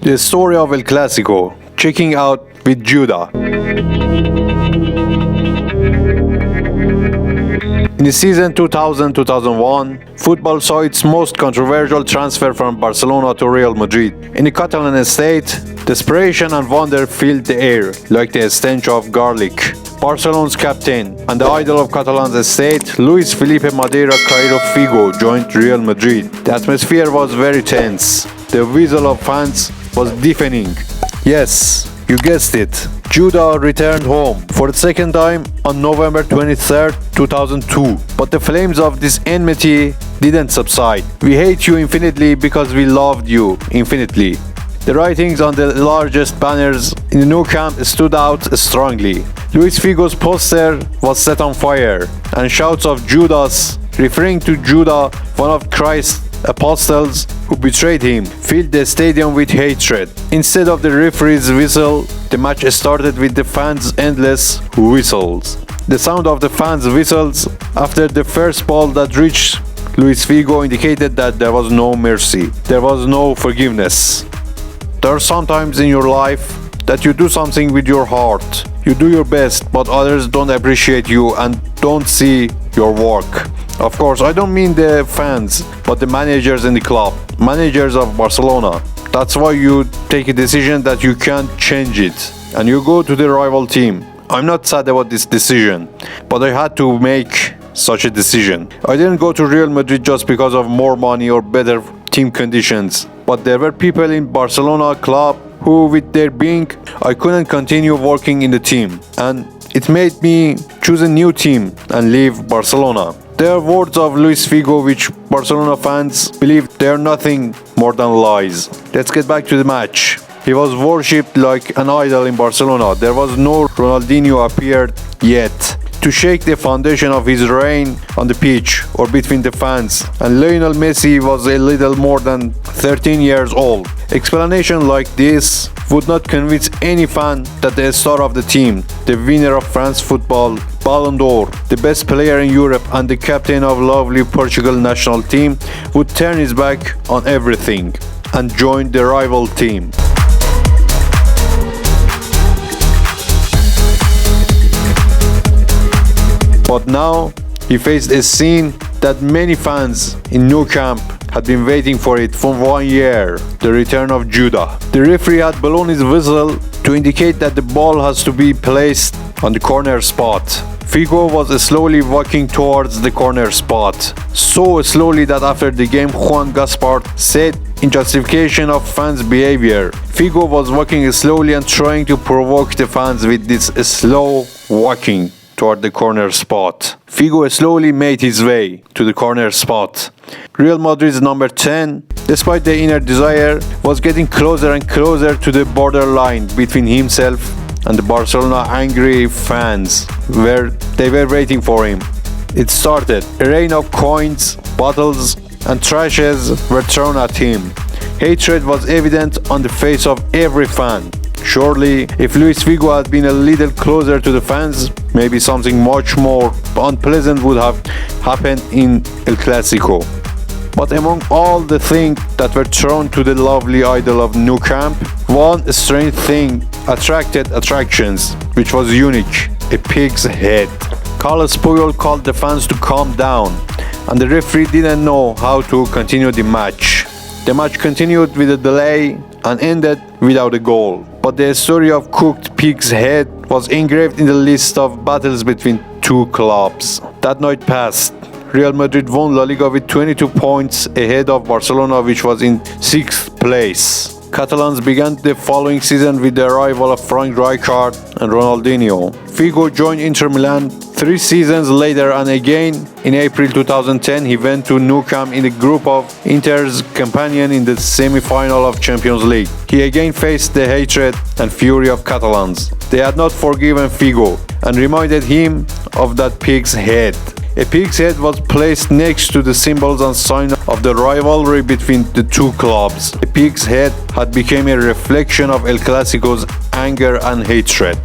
The story of El Clasico, checking out with Judah. In the season 2000-2001, football saw its most controversial transfer from Barcelona to Real Madrid. In the Catalan state, desperation and wonder filled the air like the stench of garlic. Barcelona's captain and the idol of Catalan's state, Luis Madeira Figo, joined Real Madrid. The atmosphere was very tense. The whistle of fans was deafening. Yes, you guessed it. Judah returned home for the second time on November 23, 2002. But the flames of this enmity didn't subside. We hate you infinitely because we loved you infinitely. The writings on the largest banners in the nouCamp stood out strongly. Luis Figo's poster was set on fire, and shouts of Judas, referring to Judah, one of Christ's apostles who betrayed him, filled the stadium with hatred. Instead of the referee's whistle, the match started with the fans' endless whistles. The sound of the fans' whistles after the first ball that reached Luis Figo indicated that there was no mercy, there was no forgiveness. There are sometimes in your life that you do something with your heart. You do your best, but others don't appreciate you and don't see your work. Of course, I don't mean the fans, but the managers in the club, managers of Barcelona. That's why you take a decision that you can't change it, and you go to the rival team. I'm not sad about this decision, but I had to make such a decision. I didn't go to Real Madrid just because of more money or better team conditions, but there were people in Barcelona club who, with their being, I couldn't continue working in the team, and it made me choose a new team and leave Barcelona. There are words of Luis Figo which Barcelona fans believe they are nothing more than lies. Let's get back to the match. He was worshipped like an idol in Barcelona. There was no Ronaldinho appeared yet to shake the foundation of his reign on the pitch or between the fans, and Lionel Messi was a little more than 13 years old. Explanation like this would not convince any fan that the star of the team, the winner of France football, Ballon d'Or, the best player in Europe and the captain of lovely Portugal national team, would turn his back on everything and join the rival team. But now he faced a scene that many fans in nouCamp had been waiting for it for 1 year, the return of Judah. The referee had blown his whistle to indicate that the ball has to be placed on the corner spot. Figo was slowly walking towards the corner spot, so slowly that after the game Juan Gaspar said in justification of fans' behavior, Figo was walking slowly and trying to provoke the fans with this slow walking toward the corner spot. Figo slowly made his way to the corner spot. Real Madrid's number 10, despite the inner desire, was getting closer and closer to the borderline between himself and the Barcelona angry fans, where they were waiting for him. It started. A rain of coins, bottles, and trashes were thrown at him. Hatred was evident on the face of every fan. Surely, if Luis Figo had been a little closer to the fans, maybe something much more unpleasant would have happened in El Clasico. But among all the things that were thrown to the lovely idol of nouCamp, one strange thing attracted attractions, which was unique: a pig's head. Carlos Puyol called the fans to calm down, and the referee didn't know how to continue the match. The match continued with a delay and ended without a goal. But the story of cooked pig's head was engraved in the list of battles between two clubs. That night passed. Real Madrid won La Liga with 22 points ahead of Barcelona, which was in 6th place. Catalans began the following season with the arrival of Frank Rijkaard and Ronaldinho. Figo joined Inter Milan 3 seasons later, and again in April 2010 he went to nouCamp in the group of Inter's companion in the semi-final of Champions League. He again faced the hatred and fury of Catalans. They had not forgiven Figo and reminded him of that pig's head. A pig's head was placed next to the symbols and sign of the rivalry between the two clubs. The pig's head had become a reflection of El Clasico's anger and hatred.